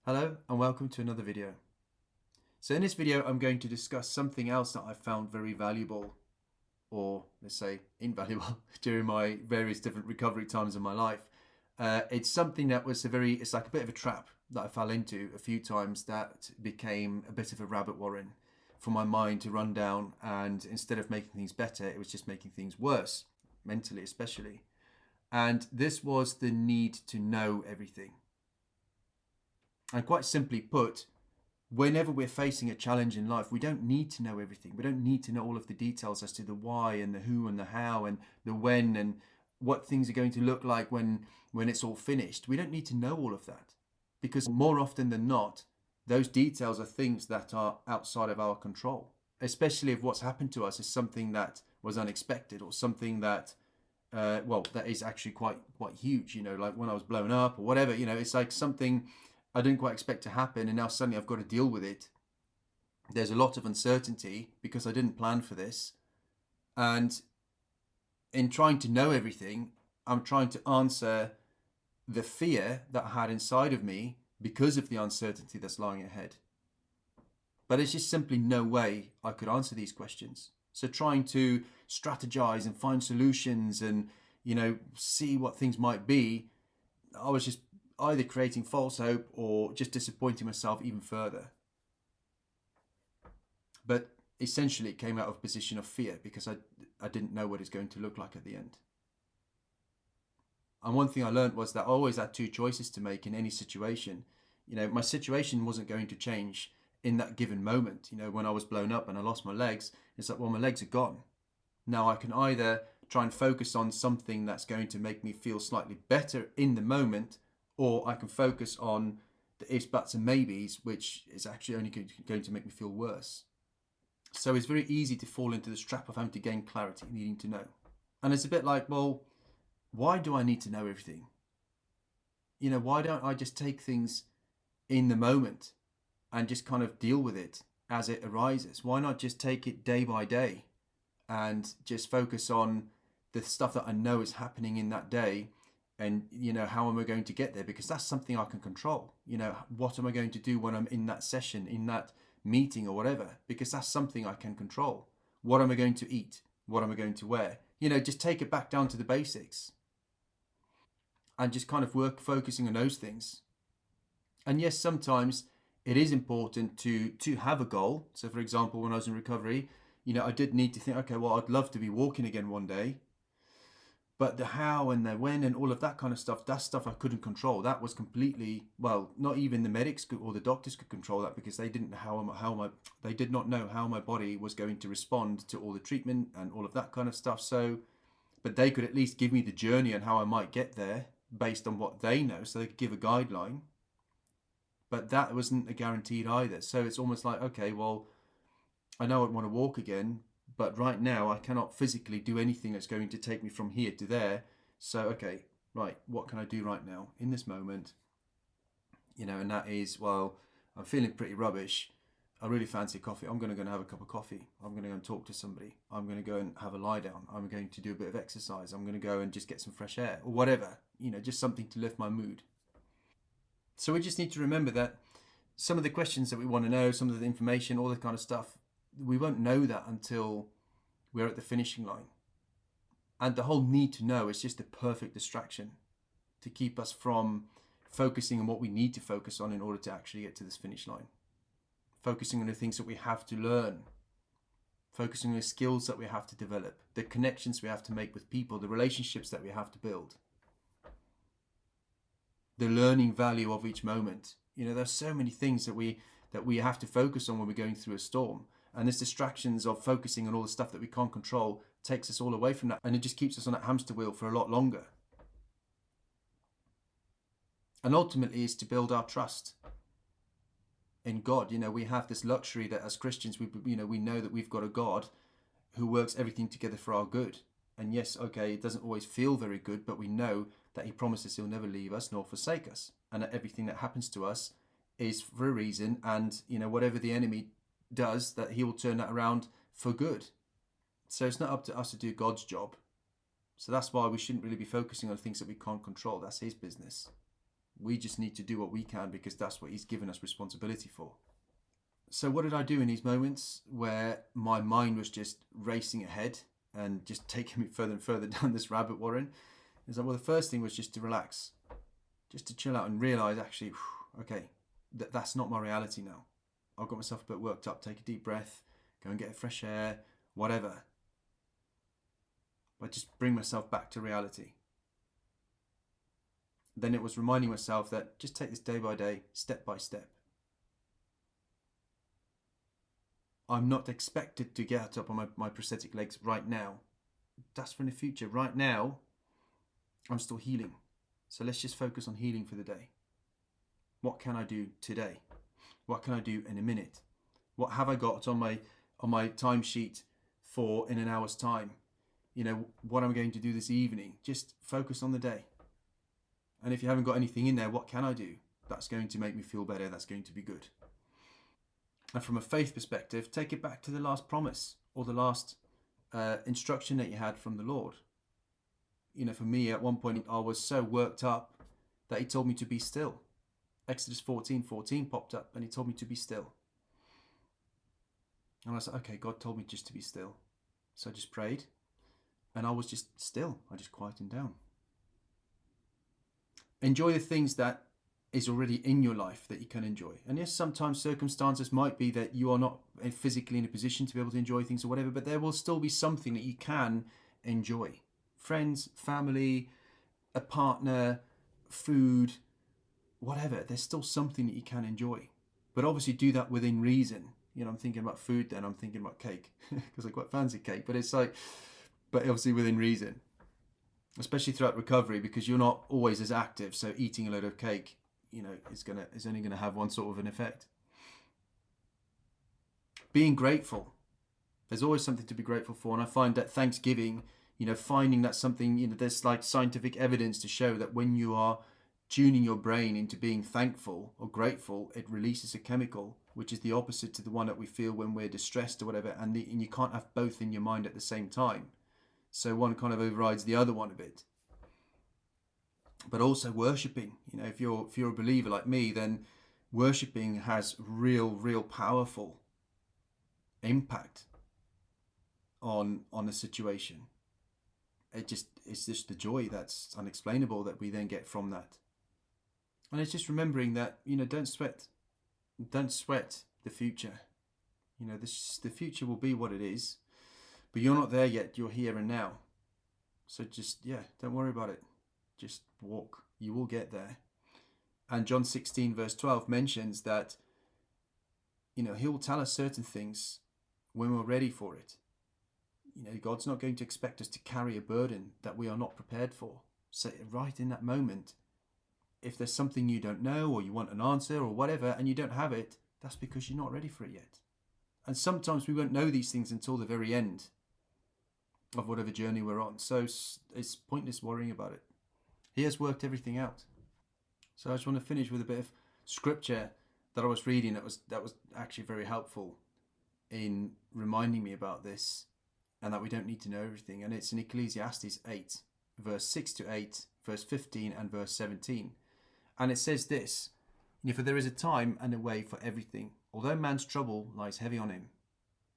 Hello and welcome to another video. So in this video I'm going to discuss something else that I found very valuable, or let's say invaluable, during my various different recovery times in my life. It's something that was it's like a bit of a trap that I fell into a few times that became a bit of a rabbit warren for my mind to run down, and instead of making things better it was just making things worse, mentally especially. And this was the need to know everything. And quite simply put, whenever we're facing a challenge in life, we don't need to know everything. We don't need to know all of the details as to the why and the who and the how and the when and what things are going to look like when it's all finished. We don't need to know all of that, because more often than not, those details are things that are outside of our control, especially if what's happened to us is something that was unexpected or something that that is actually quite huge, like when I was blown up or whatever. It's like something I didn't quite expect to happen, and now suddenly I've got to deal with it. There's a lot of uncertainty because I didn't plan for this. And in trying to know everything, I'm trying to answer the fear that I had inside of me because of the uncertainty that's lying ahead. But there's just simply no way I could answer these questions. So trying to strategize and find solutions and, see what things might be, I was just either creating false hope or just disappointing myself even further. But essentially it came out of a position of fear because I didn't know what it's going to look like at the end. And one thing I learned was that I always had two choices to make in any situation. My situation wasn't going to change in that given moment. When I was blown up and I lost my legs, it's like, well, my legs are gone. Now I can either try and focus on something that's going to make me feel slightly better in the moment, or I can focus on the ifs, buts, and maybes, which is actually only going to make me feel worse. So it's very easy to fall into this trap of having to gain clarity, needing to know. And it's a bit like, well, why do I need to know everything? Why don't I just take things in the moment and just kind of deal with it as it arises? Why not just take it day by day and just focus on the stuff that I know is happening in that day, and how am I going to get there? Because that's something I can control. What am I going to do when I'm in that session, in that meeting or whatever? Because that's something I can control. What am I going to eat? What am I going to wear? Just take it back down to the basics and just kind of work focusing on those things. And yes, sometimes it is important to have a goal. So for example, when I was in recovery, I did need to think, okay, well, I'd love to be walking again one day. But the how and the when and all of that kind of stuff, that's stuff I couldn't control. That was completely, well, not even the medics or the doctors could control that, because they didn't they did not know how my body was going to respond to all the treatment and all of that kind of stuff. So, but they could at least give me the journey and how I might get there based on what they know, so they could give a guideline. But that wasn't a guaranteed either. So it's almost like, okay, well, I know I want to walk again, but right now I cannot physically do anything that's going to take me from here to there. So, okay, right, what can I do right now in this moment? And that is, well, I'm feeling pretty rubbish. I really fancy coffee. I'm going to go and have a cup of coffee. I'm going to go and talk to somebody. I'm going to go and have a lie down. I'm going to do a bit of exercise. I'm going to go and just get some fresh air or whatever, just something to lift my mood. So we just need to remember that some of the questions that we want to know, some of the information, all that kind of stuff, we won't know that until we're at the finishing line. And the whole need to know is just a perfect distraction to keep us from focusing on what we need to focus on in order to actually get to this finish line. Focusing on the things that we have to learn, focusing on the skills that we have to develop, the connections we have to make with people, the relationships that we have to build, the learning value of each moment. There's so many things that we have to focus on when we're going through a storm. And this distractions of focusing on all the stuff that we can't control takes us all away from that. And it just keeps us on that hamster wheel for a lot longer. And ultimately is to build our trust in God. We have this luxury that as Christians, we know that we've got a God who works everything together for our good. And yes, okay, it doesn't always feel very good, but we know that he promises he'll never leave us nor forsake us. And that everything that happens to us is for a reason. And, whatever the enemy does, that he will turn that around for good. So it's not up to us to do God's job. So that's why we shouldn't really be focusing on things that we can't control. That's his business. We just need to do what we can because that's what he's given us responsibility for. So what did I do in these moments where my mind was just racing ahead and just taking me further and further down this rabbit warren? Is that, well, the first thing was just to relax, just to chill out and realize, actually, okay, that's not my reality now. I've got myself a bit worked up. Take a deep breath, go and get fresh air, whatever. But just bring myself back to reality. Then it was reminding myself that just take this day by day, step by step. I'm not expected to get up on my prosthetic legs right now. That's for the future. Right now, I'm still healing. So let's just focus on healing for the day. What can I do today? What can I do in a minute? What have I got on my timesheet for in an hour's time? You know, what I'm going to do this evening. Just focus on the day. And if you haven't got anything in there, what can I do? That's going to make me feel better. That's going to be good. And from a faith perspective, take it back to the last promise or the last instruction that you had from the Lord. You know, for me, at one point, I was so worked up that he told me to be still. Exodus 14:14 popped up and he told me to be still. And I said, okay, God told me just to be still. So I just prayed and I was just still. I just quietened down. Enjoy the things that is already in your life that you can enjoy. And yes, sometimes circumstances might be that you are not physically in a position to be able to enjoy things or whatever, but there will still be something that you can enjoy. Friends, family, a partner, food, whatever. There's still something that you can enjoy. But obviously do that within reason. You know, I'm thinking about food then, I'm thinking about cake because I quite fancy cake, but obviously within reason. Especially throughout recovery, because you're not always as active. So eating a load of cake, you know, is only going to have one sort of an effect. Being grateful. There's always something to be grateful for. And I find that Thanksgiving, you know, finding that something, you know, there's like scientific evidence to show that when you are tuning your brain into being thankful or grateful, it releases a chemical, which is the opposite to the one that we feel when we're distressed or whatever. And you can't have both in your mind at the same time. So one kind of overrides the other one a bit. But also worshipping, you know, if you're a believer like me, then worshipping has real powerful impact on a situation. It's just the joy that's unexplainable that we then get from that. And it's just remembering that, you know, don't sweat the future. You know, the future will be what it is. But you're not there yet, you're here and now. So just, don't worry about it. Just walk. You will get there. And John 16 verse 12 mentions that, you know, he will tell us certain things when we're ready for it. You know, God's not going to expect us to carry a burden that we are not prepared for. So right in that moment, if there's something you don't know or you want an answer or whatever and you don't have it, that's because you're not ready for it yet. And sometimes we won't know these things until the very end of whatever journey we're on. So it's pointless worrying about it. He has worked everything out. So I just want to finish with a bit of scripture that I was reading that was actually very helpful in reminding me about this and that we don't need to know everything. And it's in Ecclesiastes 8, verse 6 to 8, verse 15 and verse 17. And it says this, for there is a time and a way for everything, although man's trouble lies heavy on him.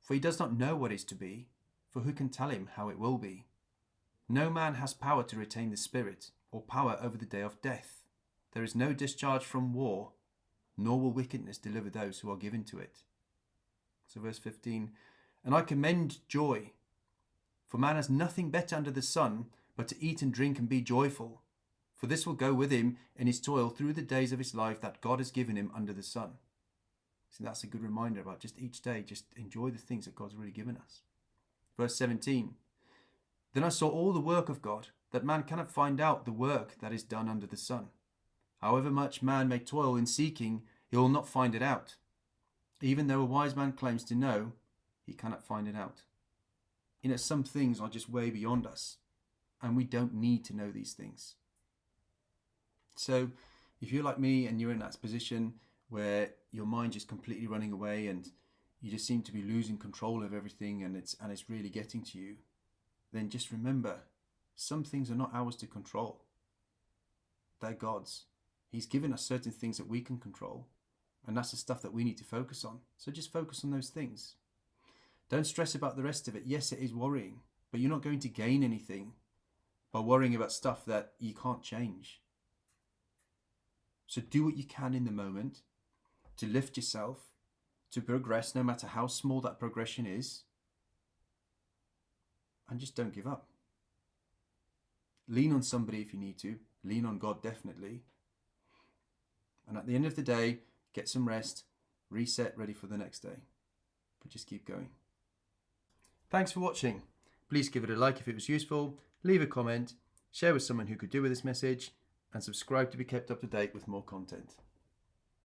For he does not know what is to be, for who can tell him how it will be? No man has power to retain the spirit, or power over the day of death. There is no discharge from war, nor will wickedness deliver those who are given to it. So verse 15, and I commend joy, for man has nothing better under the sun, but to eat and drink and be joyful. For this will go with him in his toil through the days of his life that God has given him under the sun. So that's a good reminder about just each day, just enjoy the things that God's really given us. Verse 17, then I saw all the work of God, that man cannot find out the work that is done under the sun. However much man may toil in seeking, he will not find it out. Even though a wise man claims to know, he cannot find it out. Some things are just way beyond us, and we don't need to know these things. So if you're like me and you're in that position where your mind is completely running away and you just seem to be losing control of everything and it's really getting to you, then just remember, some things are not ours to control. They're God's. He's given us certain things that we can control, and that's the stuff that we need to focus on. So just focus on those things. Don't stress about the rest of it. Yes, it is worrying, but you're not going to gain anything by worrying about stuff that you can't change. So do what you can in the moment to lift yourself, to progress, no matter how small that progression is, and just don't give up. Lean on somebody if you need to. Lean on God, definitely. And at the end of the day, get some rest, reset, ready for the next day. But just keep going. Thanks for watching. Please give it a like if it was useful, leave a comment, share with someone who could do with this message, and subscribe to be kept up to date with more content.